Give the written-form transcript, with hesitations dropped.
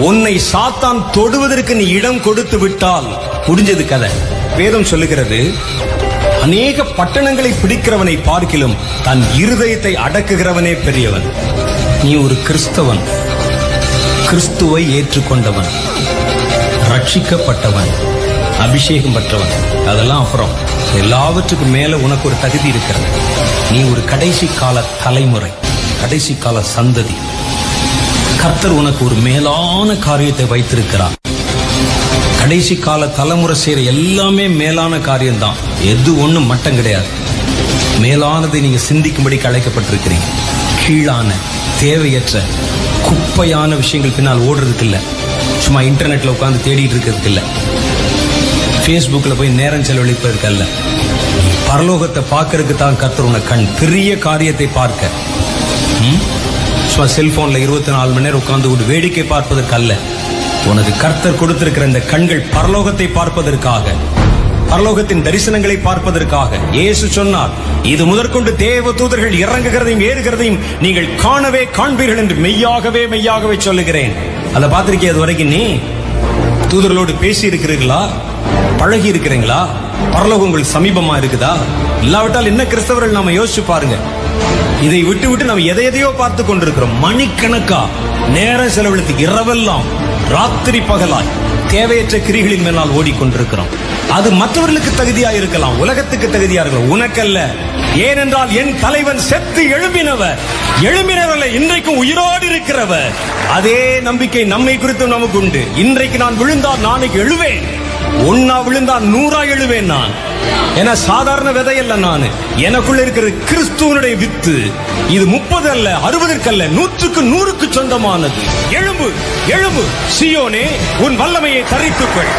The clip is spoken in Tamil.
உன்னை சாத்தான் தொடுவதற்கு நீ இடம் கொடுத்து விட்டால் முடிஞ்சது கதை. வேதம் சொல்லுகிறது, அநேக பட்டணங்களை பிடிக்கிறவனை பார்க்கிலும் தன் இருதயத்தை அடக்குகிறவனே பெரியவன். நீ ஒரு கிறிஸ்தவன், கிறிஸ்துவை ஏற்றுக்கொண்டவன், ரட்சிக்கப்பட்டவன், அபிஷேகம் பெற்றவன். அதெல்லாம் அப்புறம். எல்லாவற்றுக்கும் மேல உனக்கு ஒரு தகுதி இருக்கிறது. நீ ஒரு கடைசி கால தலைமுறை, கடைசி கால சந்ததி. கர்த்தர் உனக்கு ஒரு மேலான காரியத்தை வைத்திருக்கிறார். கடைசி கால தலைமுறை செய்யற எல்லாமே மேலான காரியம்தான். எது ஒண்ணும் மட்டம் கிடையாது. மேலானதை நீங்க சிந்திக்கும்படி அழைக்கப்பட்டிருக்கிறீங்க. கீழான, தேவையற்ற, குப்பையான விஷயங்கள் பின்னால் ஓடுறதுக்கு இல்ல. சும்மா இன்டர்நெட்ல உட்கார்ந்து தேடிட்டு இருக்கிறதுக்கு இல்ல. பேஸ்புக்ல போய் நேரம் செலவழிப்பதற்கு அல்ல. பரலோகத்தை பார்க்கறதுக்கு தான் கர்த்தர் உனக்கு கண். பெரிய காரியத்தை பார்க்க. சும்மா செல்போன்ல 24 மணி நேரம் உட்கார்ந்து ஒரு வேடிக்கை பார்ப்பதற்கு அல்ல. உனக்கு கர்த்தர் கொடுத்திருக்கிற இந்த கண்கள் பரலோகத்தை பார்ப்பதற்காக, பரலோகத்தின் தரிசனங்களை பார்ப்பதற்காக. இயேசு சொன்னார், இது முதற்கொண்டு தேவ தூதர்கள் இறங்குகிறதையும் ஏறுகிறதையும் நீங்கள் காணவே காண்பீர்கள் என்று மெய்யாகவே மெய்யாகவே சொல்லுகிறேன். அதை பார்த்திருக்கே? அது வரைக்கும் நீ தூதர்களோடு பேசி இருக்கிறீர்களா? பழகி இருக்கிறீங்களா? பரலோகம் உங்களுக்கு சமீபமா இருக்குதா? இல்லாவிட்டால் என்ன கிறிஸ்தவர்கள் நாம யோசிச்சு பாருங்க. இதை விட்டு விட்டு நம்ம எதையோ பார்த்து கொண்டிருக்கிறோம். மணிக்கணக்கா நேரம் செலவழித்து இரவெல்லாம் ராத்திரி பகலாய் தேவையற்ற கிரிகளின் மேலால் ஓடிக்கொண்டிருக்கிறோம். அது மற்றவர்களுக்கு தகுதியா இருக்கலாம், உலகத்துக்கு தகுதியா இருக்கலாம், உனக்கல்ல. ஏனென்றால் என் தலைவன் செத்து எழும்பினவர்களை இன்றைக்கும் உயிரோடு இருக்கிறவர். அதே நம்பிக்கை நம்மை குறித்தும் நமக்கு உண்டு. இன்றைக்கு நான் விழுந்தால் நாளைக்கு எழுவேன். ஒன்னா விழுந்தா 100 எழுவேன் நான். ஏன்னா சாதாரண விதை அல்ல நான். எனக்குள்ள இருக்கிற கிறிஸ்துவனுடைய வித்து. இது 30 அல்ல, 60 அல்ல, 100க்கு 100க்கு சொந்தமானது. எழும்பு, எழும்பு சீயோனே, உன் வல்லமையை தரித்துக்கொள்.